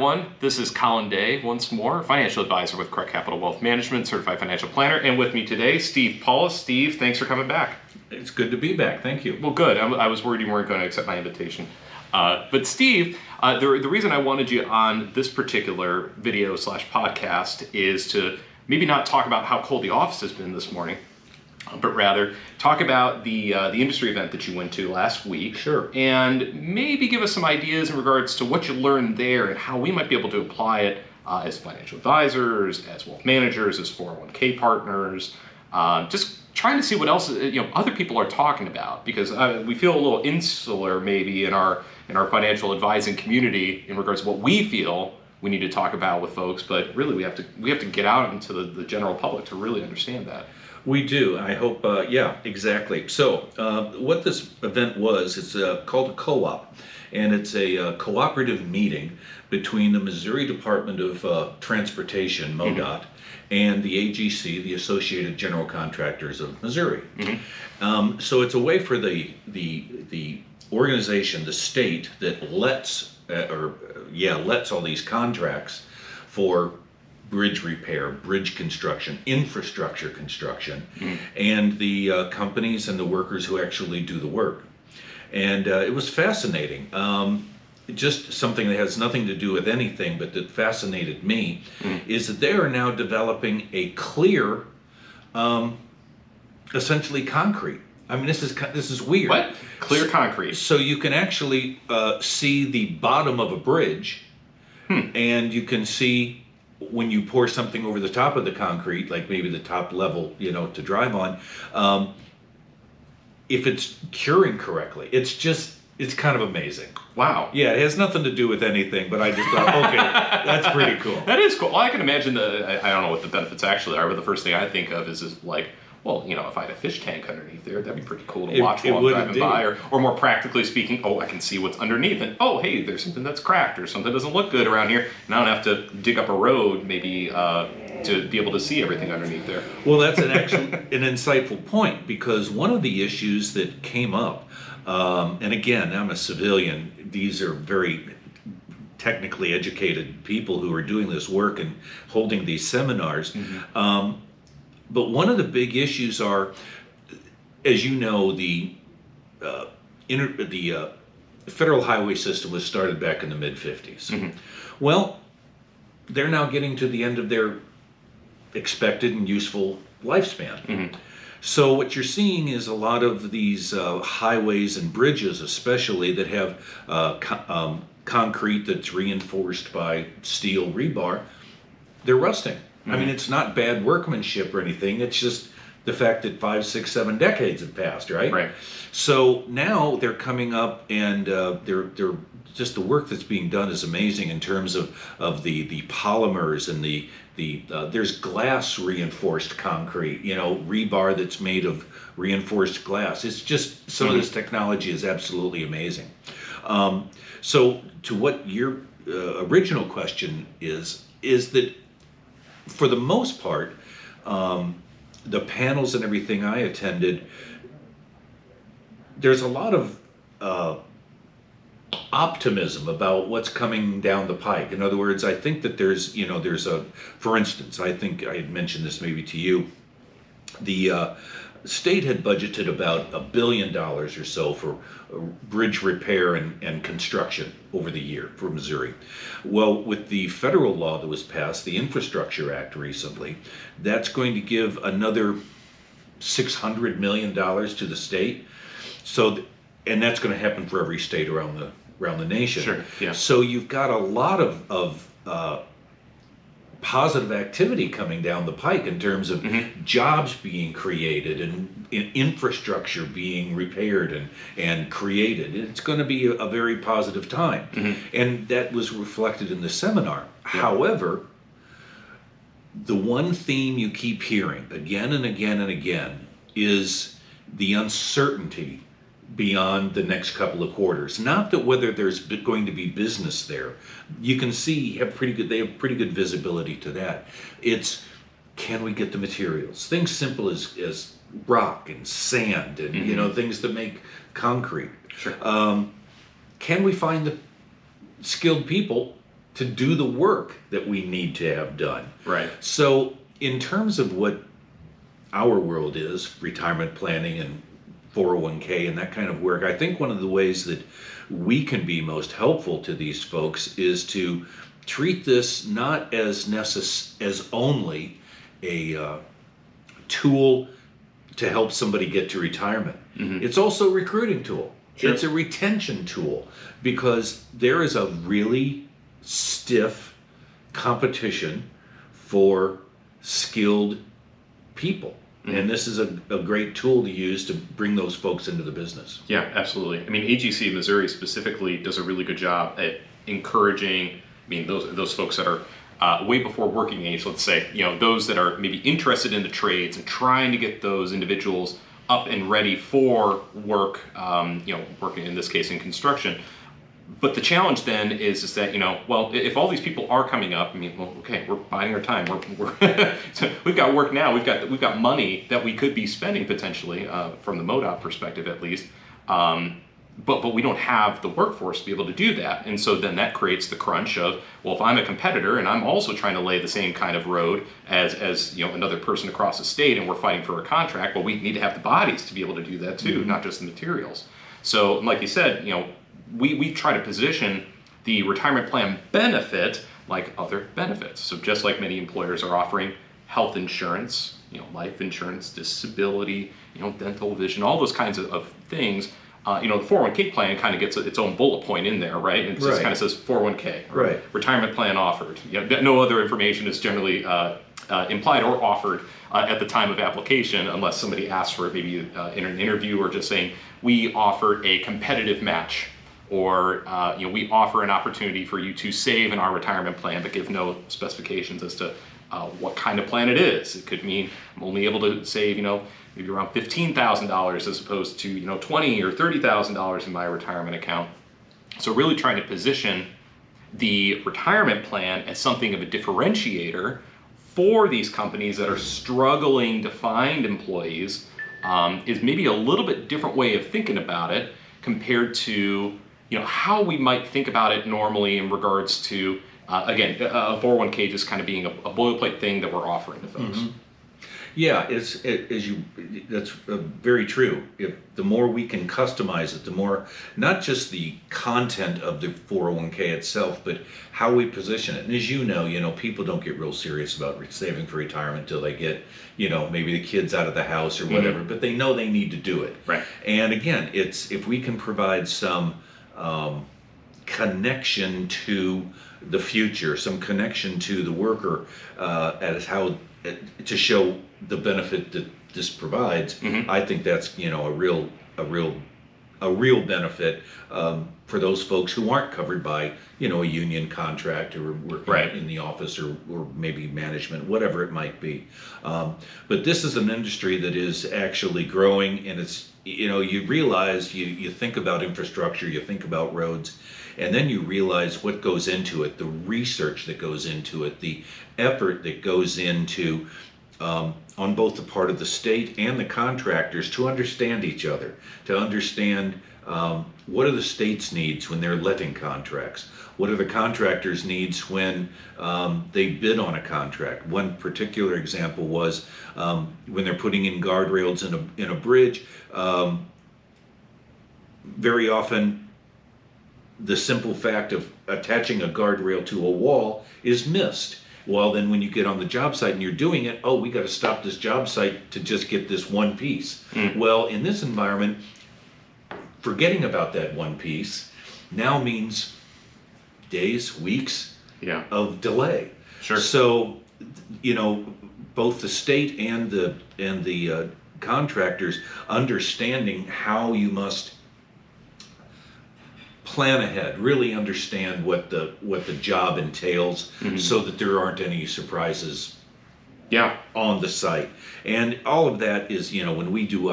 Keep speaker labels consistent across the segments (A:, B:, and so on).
A: everyone. This is Colin Day, once more, financial advisor with Correct Capital Wealth Management, certified financial planner, and with me today, Steve Paulus. Steve, thanks for coming back.
B: It's good to be back. Thank you.
A: Well, good. I was worried you weren't going to accept my invitation. But Steve, the reason I wanted you on this particular video / podcast is to maybe not talk about how cold the office has been this morning, but rather talk about the industry event that you went to last week.
B: Sure.
A: And maybe give us some ideas in regards to what you learned there and how we might be able to apply it as financial advisors, as wealth managers, as 401k partners, just trying to see what else other people are talking about, because we feel a little insular maybe in our financial advising community in regards to what we feel we need to talk about with folks, but really we have to get out into the general public to really understand that.
B: We do. I hope, yeah, exactly. So what this event was, it's called a co-op, and it's a cooperative meeting between the Missouri Department of Transportation, MoDOT, and the AGC, the Associated General Contractors of Missouri. So it's a way for the organization, the state that lets all these contracts for bridge repair, bridge construction, infrastructure construction, and the companies and the workers who actually do the work. And it was fascinating. Just something that has nothing to do with anything, but that fascinated me, is that they are now developing a clear, essentially concrete. I mean, this is weird.
A: What? Clear concrete.
B: So you can actually see the bottom of a bridge, and you can see when you pour something over the top of the concrete, like maybe the top level, to drive on, if it's curing correctly. It's kind of amazing.
A: Wow.
B: Yeah, it has nothing to do with anything, but I just thought, okay, that's pretty cool.
A: That is cool. Well, I can imagine I don't know what the benefits actually are, but the first thing I think of is like, well, if I had a fish tank underneath there, that'd be pretty cool to watch while I'm driving by. Or more practically speaking, I can see what's underneath. And, hey, there's something that's cracked or something doesn't look good around here. And I don't have to dig up a road maybe to be able to see everything underneath there.
B: Well, that's an insightful point, because one of the issues that came up, and again, I'm a civilian. These are very technically educated people who are doing this work and holding these seminars. But one of the big issues are, as you know, the federal highway system was started back in the mid-50s. Well, they're now getting to the end of their expected and useful lifespan. So what you're seeing is a lot of these highways and bridges, especially, that have concrete that's reinforced by steel rebar, they're rusting. I mean, it's not bad workmanship or anything. It's just the fact that 5, 6, 7 decades have passed, right?
A: Right.
B: So now they're coming up, and they're just, the work that's being done is amazing in terms of the polymers and the there's glass reinforced concrete, rebar that's made of reinforced glass. It's just, some of this technology is absolutely amazing. So to what your original question is that, for the most part, the panels and everything I attended, there's a lot of optimism about what's coming down the pike. In other words, I think that there's for instance, I think I had mentioned this maybe to you, the state had budgeted about $1 billion or so for bridge repair and construction over the year for Missouri. Well, with the federal law that was passed, the Infrastructure Act recently, that's going to give another $600 million to the state. So, and that's going to happen for every state around the nation.
A: Sure. Yeah.
B: So you've got a lot of positive activity coming down the pike in terms of jobs being created and infrastructure being repaired and created. It's going to be a very positive time. And that was reflected in the seminar. However, the one theme you keep hearing again and again and again is the uncertainty beyond the next couple of quarters. Not that whether there's going to be business there. You can see they have pretty good visibility to that. It's, can we get the materials? Things simple as rock and sand and things that make concrete.
A: Sure.
B: Can we find the skilled people to do the work that we need to have done.
A: Right.
B: So in terms of what our world is, retirement planning and 401k and that kind of work, I think one of the ways that we can be most helpful to these folks is to treat this not as as only a tool to help somebody get to retirement. It's also a recruiting tool.
A: Sure.
B: It's a retention tool, because there is a really stiff competition for skilled people. And this is a great tool to use to bring those folks into the business.
A: Yeah, absolutely. I mean, AGC Missouri specifically does a really good job at encouraging, I mean, those folks that are way before working age, let's say, those that are maybe interested in the trades and trying to get those individuals up and ready for work, working in this case in construction. But the challenge then is that, well, if all these people are coming up, I mean, well, okay, we're biding our time. We're so we've got work now. We've got money that we could be spending potentially from the MODOP perspective at least. But we don't have the workforce to be able to do that. And so then that creates the crunch of, well, if I'm a competitor and I'm also trying to lay the same kind of road as another person across the state, and we're fighting for a contract, well, we need to have the bodies to be able to do that too, not just the materials. So like you said, we try to position the retirement plan benefit like other benefits. So just like many employers are offering health insurance, life insurance, disability, dental, vision, all those kinds of things. The 401k plan kind of gets its own bullet point in there, right? It just kind of says 401k,
B: right?
A: Retirement plan offered. No other information is generally implied or offered at the time of application, unless somebody asks for it, maybe in an interview, or just saying we offer a competitive match, or we offer an opportunity for you to save in our retirement plan, but give no specifications as to what kind of plan it is. It could mean I'm only able to save, maybe around $15,000 as opposed to, $20,000 or $30,000 in my retirement account. So really trying to position the retirement plan as something of a differentiator for these companies that are struggling to find employees is maybe a little bit different way of thinking about it compared to, how we might think about it normally in regards to, again, a 401k just kind of being a boilerplate thing that we're offering to folks.
B: Yeah, that's very true. The more we can customize it, the more, not just the content of the 401k itself, but how we position it. And as you know, people don't get real serious about saving for retirement until they get, maybe the kids out of the house or whatever, but they know they need to do it.
A: Right.
B: And again, if we can provide some connection to the future, some connection to the worker, as how to show the benefit that this provides, I think that's a real benefit for those folks who aren't covered by a union contract or working in the office or maybe management, whatever it might be. But this is an industry that is actually growing, and it's you realize you think about infrastructure, you think about roads, and then you realize what goes into it, the research that goes into it, the effort that goes into on both the part of the state and the contractors to understand each other, to understand what are the state's needs when they're letting contracts, what are the contractors' needs when they bid on a contract. One particular example was when they're putting in guardrails in a bridge, very often the simple fact of attaching a guardrail to a wall is missed. Well, then when you get on the job site and you're doing it, we got to stop this job site to just get this one piece. Well, in this environment, forgetting about that one piece now means days, weeks of delay.
A: Sure.
B: So, both the state and the contractors understanding how you must plan ahead, really understand what the job entails, so that there aren't any surprises on the site. And all of that is, when we do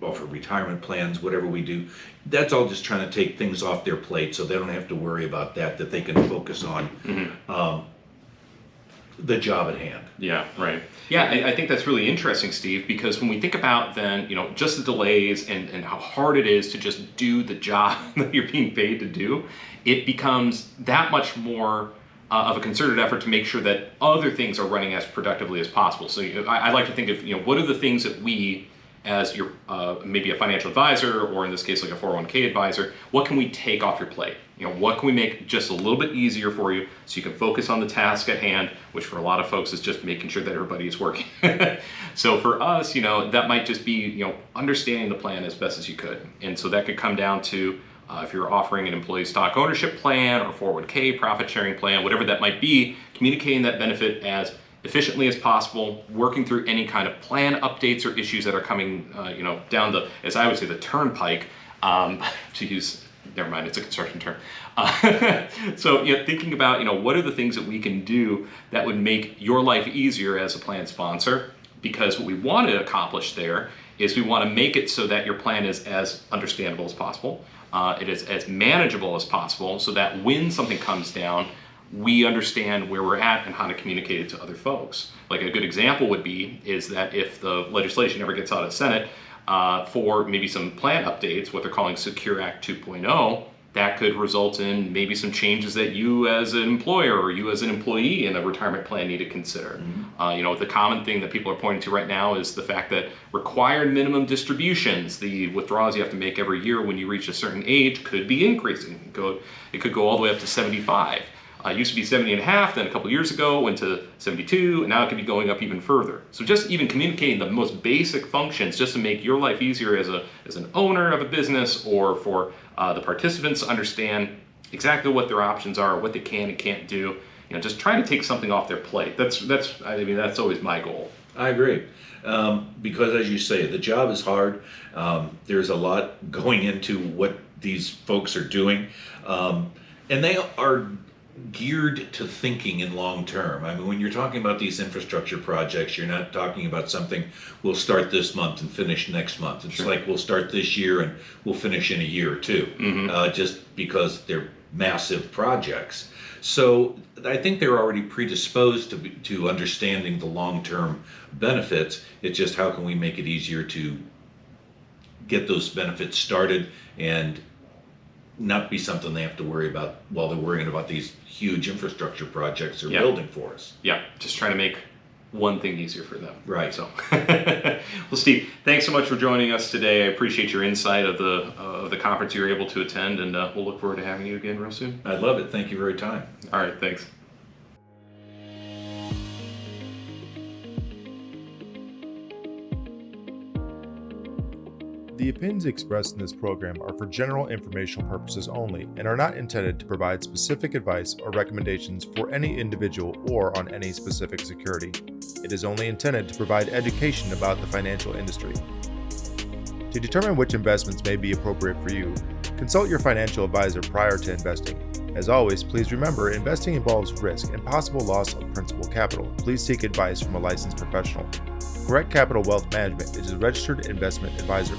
B: offer retirement plans, whatever we do, that's all just trying to take things off their plate so they don't have to worry about that they can focus on the job at hand.
A: Yeah, right. Yeah, I think that's really interesting, Steve, because when we think about then, just the delays and how hard it is to just do the job that you're being paid to do, it becomes that much more of a concerted effort to make sure that other things are running as productively as possible. So I like to think of, what are the things that we, as your maybe a financial advisor, or in this case like a 401k advisor, what can we take off your plate? What can we make just a little bit easier for you so you can focus on the task at hand, which for a lot of folks is just making sure that everybody is working. So for us, that might just be, understanding the plan as best as you could. And so that could come down to if you're offering an employee stock ownership plan or 401k profit sharing plan, whatever that might be, communicating that benefit as efficiently as possible, working through any kind of plan updates or issues that are coming, down the, as I would say, the turnpike, to use, never mind, it's a construction term. So, thinking about, what are the things that we can do that would make your life easier as a plan sponsor? Because what we want to accomplish there is we want to make it so that your plan is as understandable as possible. It is as manageable as possible, so that when something comes down, we understand where we're at and how to communicate it to other folks. Like a good example would be is that if the legislation ever gets out of Senate for maybe some plan updates, what they're calling Secure Act 2.0, that could result in maybe some changes that you as an employer or you as an employee in a retirement plan need to consider. The common thing that people are pointing to right now is the fact that required minimum distributions, the withdrawals you have to make every year when you reach a certain age, could be increasing. It could go all the way up to 75. It used to be 70 and a half, then a couple years ago went to 72, and now it could be going up even further. So just even communicating the most basic functions just to make your life easier as an owner of a business, or for the participants to understand exactly what their options are, what they can and can't do. Just trying to take something off their plate. That's always my goal.
B: I agree. Because as you say, the job is hard. There's a lot going into what these folks are doing. And they are geared to thinking in long term. I mean, when you're talking about these infrastructure projects, you're not talking about something we'll start this month and finish next month. It's like we'll start this year and we'll finish in a year or two, just because they're massive projects. So I think they're already predisposed to understanding the long-term benefits. It's just how can we make it easier to get those benefits started and not be something they have to worry about while they're worrying about these huge infrastructure projects they're building for us.
A: Yeah, just trying to make one thing easier for them.
B: Right.
A: So, well, Steve, thanks so much for joining us today. I appreciate your insight of the conference you were able to attend, and we'll look forward to having you again real soon.
B: I'd love it. Thank you for your time.
A: All right, thanks.
C: The opinions expressed in this program are for general informational purposes only and are not intended to provide specific advice or recommendations for any individual or on any specific security. It is only intended to provide education about the financial industry. To determine which investments may be appropriate for you, consult your financial advisor prior to investing. As always, please remember, investing involves risk and possible loss of principal capital. Please seek advice from a licensed professional. Correct Capital Wealth Management is a registered investment advisor.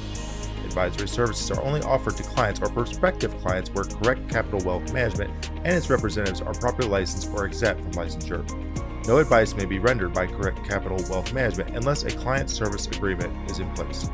C: Advisory services are only offered to clients or prospective clients where Correct Capital Wealth Management and its representatives are properly licensed or exempt from licensure. No advice may be rendered by Correct Capital Wealth Management unless a client service agreement is in place.